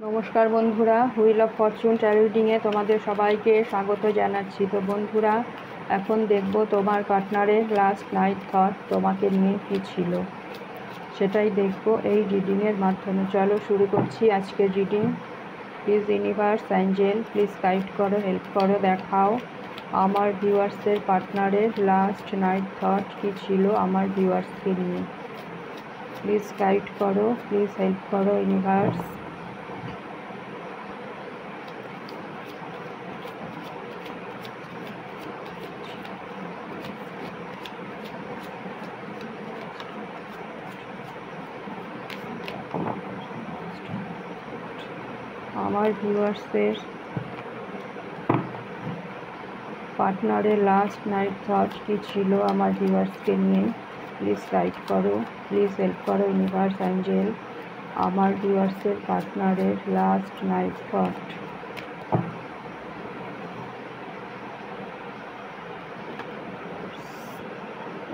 নমস্কার বন্ধুরা, wheel of Fortune taro রিডিংয়ে তোমাদের সবাইকে স্বাগত জানাচ্ছি। তো বন্ধুরা, এখন দেখব তোমার পার্টনারের লাস্ট নাইট থট তোমাকে নিয়ে কী ছিল, সেটাই দেখব এই রিডিংয়ের মাধ্যমে। চলো শুরু করছি আজকের reading. Please universe, Angel, please guide করো, হেল্প করো, দেখাও আমার ভিউয়ার্সদের পার্টনারের লাস্ট নাইট থট কী ছিল আমার ভিউয়ার্সকে নিয়ে। প্লিজ গাইড করো, প্লিজ হেল্প করো ইউনিভার্স। আমার ভিউয়ার্সের পার্টনারের লাস্ট নাইট থট কী ছিল আমার ভিউয়ার্সকে নিয়ে। প্লিজ গাইড করো, প্লিজ হেল্প করো ইউনিভার্স, অ্যাঞ্জেল, আমার ভিউয়ার্সের পার্টনারের last night thought.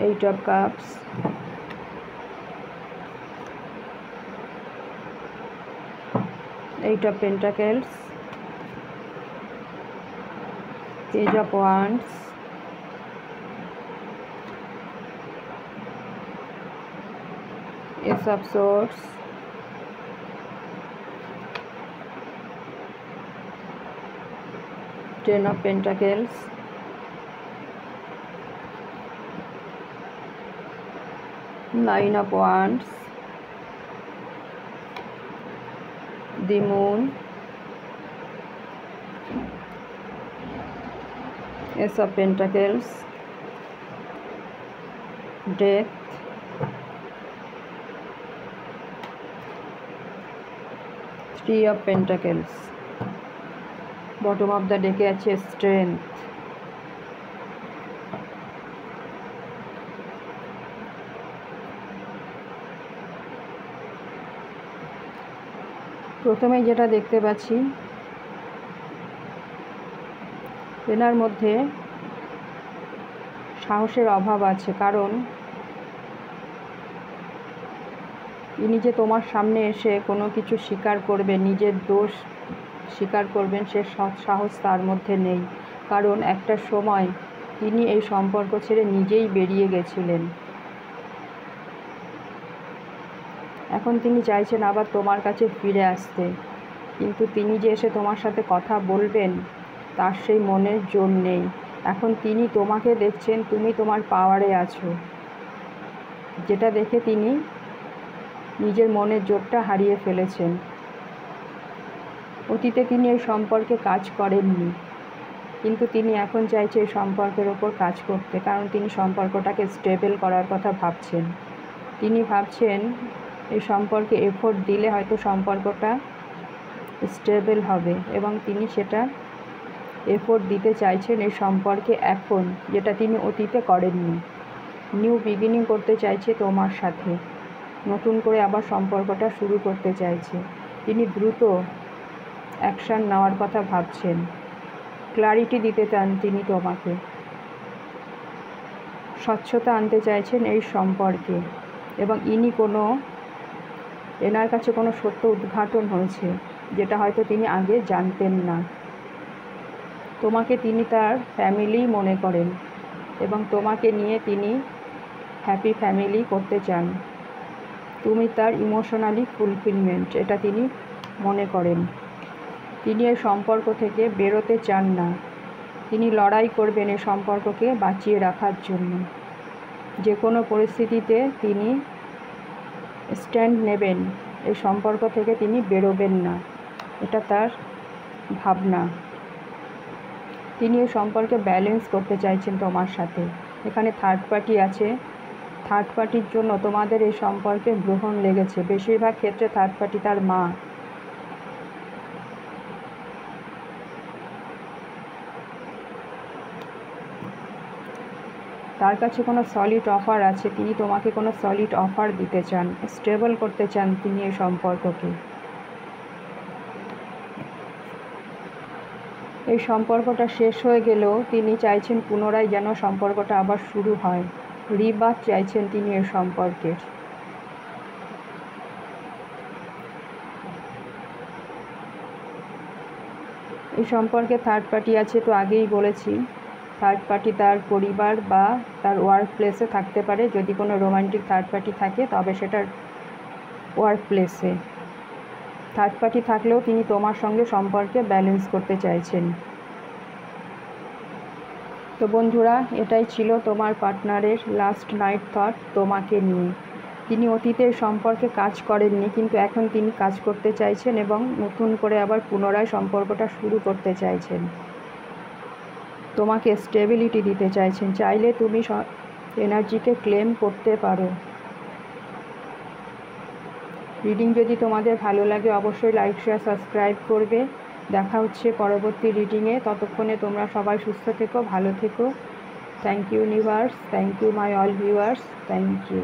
Eight of cups, Eight of Pentacles, Page of Wands, Ace of Swords, Ten of Pentacles, Nine of Wands, the Moon, Ace of Pentacles, Death, Three of Pentacles, bottom of the deck আছে Strength। প্রথমেই যেটা দেখতে পাচ্ছি, এনার মধ্যে সাহসের অভাব আছে, কারণ ইনি যে তোমার সামনে এসে কোনো কিছু স্বীকার করবেন, নিজের দোষ স্বীকার করবেন, সে সাহস তার মধ্যে নেই। কারণ একটা সময় তিনি এই সম্পর্ক ছেড়ে নিজেই বেরিয়ে গেছিলেন। এখন তিনি চাইছেন আবার তোমার কাছে ফিরে আসতে, কিন্তু তিনি যে এসে তোমার সাথে কথা বলবেন তার সেই মনের জোর নেই। এখন তিনি তোমাকে দেখছেন, তুমি তোমার পাওয়ারে আছো, যেটা দেখে তিনি নিজের মনের জোরটা হারিয়ে ফেলেছেন। অতীতে তিনি এই সম্পর্কে কাজ করেননি, কিন্তু তিনি এখন চাইছে এই সম্পর্কের ওপর কাজ করতে, কারণ তিনি সম্পর্কটাকে স্টেবল করার কথা ভাবছেন। তিনি ভাবছেন এই সম্পর্কে এফোর্ট দিলে হয়তো সম্পর্কটা স্টেবল হবে, এবং তিনি সেটা এফোর্ট দিতে চাইছেন এই সম্পর্কে এখন, যেটা তিনি অতীতে করেননি। নিউ বিগিনিং করতে চাইছে তোমার সাথে, নতুন করে আবার সম্পর্কটা শুরু করতে চাইছে। তিনি দ্রুত অ্যাকশান নেওয়ার কথা ভাবছেন, ক্লারিটি দিতে চান তিনি তোমাকে, স্বচ্ছতা আনতে চাইছেন এই সম্পর্কে, এবং এনার কাছে কোনো সত্য উদ্ঘাটন হয়েছে যেটা হয়তো তিনি আগে জানতেন না। তোমাকে তিনি তার ফ্যামিলি মনে করেন, এবং তোমাকে নিয়ে তিনি হ্যাপি ফ্যামিলি করতে চান। তুমি তার ইমোশনালি ফুলফিলমেন্ট, এটা তিনি মনে করেন। তিনি এই সম্পর্ক থেকে বেরোতে চান না, তিনি লড়াই করবেন এই সম্পর্ককে বাঁচিয়ে রাখার জন্য। যে কোনো পরিস্থিতিতে তিনি স্ট্যান্ড নেবেন, এই সম্পর্ক থেকে তিনি বেরোবেন না, এটা তার ভাবনা। তিনি এই সম্পর্কে ব্যালেন্স করতে চাইছেন তোমার সাথে। এখানে থার্ড পার্টি আছে, থার্ড পার্টির জন্য তোমাদের এই সম্পর্কে গ্রহণ লেগেছে। বেশিরভাগ ক্ষেত্রে থার্ড পার্টি তার মা। তার কাছে কোনো সলিড অফার আছে, তিনি তোমাকে কোনো সলিড অফার দিতে চান, স্টেবল করতে চান তিনি এই সম্পর্ককে। এই সম্পর্কটা শেষ হয়ে গেলেও তিনি চাইছেন পুনরায় যেন সম্পর্কটা আবার শুরু হয়, রিবার্থ চাইছেন তিনি এই সম্পর্কের। এই সম্পর্কে থার্ড পার্টি আছে, তো আগেই বলেছি। থার্ড পার্টি তার পরিবার বা তার ওয়ার্ক প্লেসে থাকতে পারে। যদি কোনো রোমান্টিক থার্ড পার্টি থাকে তবে সেটা ওয়ার্ক প্লেসে। থার্ড পার্টি থাকলেও তিনি তোমার সঙ্গে সম্পর্কে ব্যালেন্স করতে চাইছেন। তো বন্ধুরা, এটাই ছিল তোমার পার্টনারের লাস্ট নাইট থট তোমাকে নিয়ে। তিনি অতীতের সম্পর্কে কাজ করেননি, কিন্তু এখন তিনি কাজ করতে চাইছেন এবং নতুন করে আবার পুনরায় সম্পর্কটা শুরু করতে চাইছেন। তোমাকে স্টেবিলিটি দিতে চাইছেন। চাইলে তুমি এনার্জিকে ক্লেম করতে পারো। রিডিং যদি তোমাদের ভালো লাগে অবশ্যই লাইক, শেয়ার, সাবস্ক্রাইব করবে। দেখা হচ্ছে পরবর্তী রিডিংয়ে। ততক্ষণে তোমরা সবাই সুস্থ থেকো, ভালো থেকো। Thank you universe, thank you my all viewers, thank you.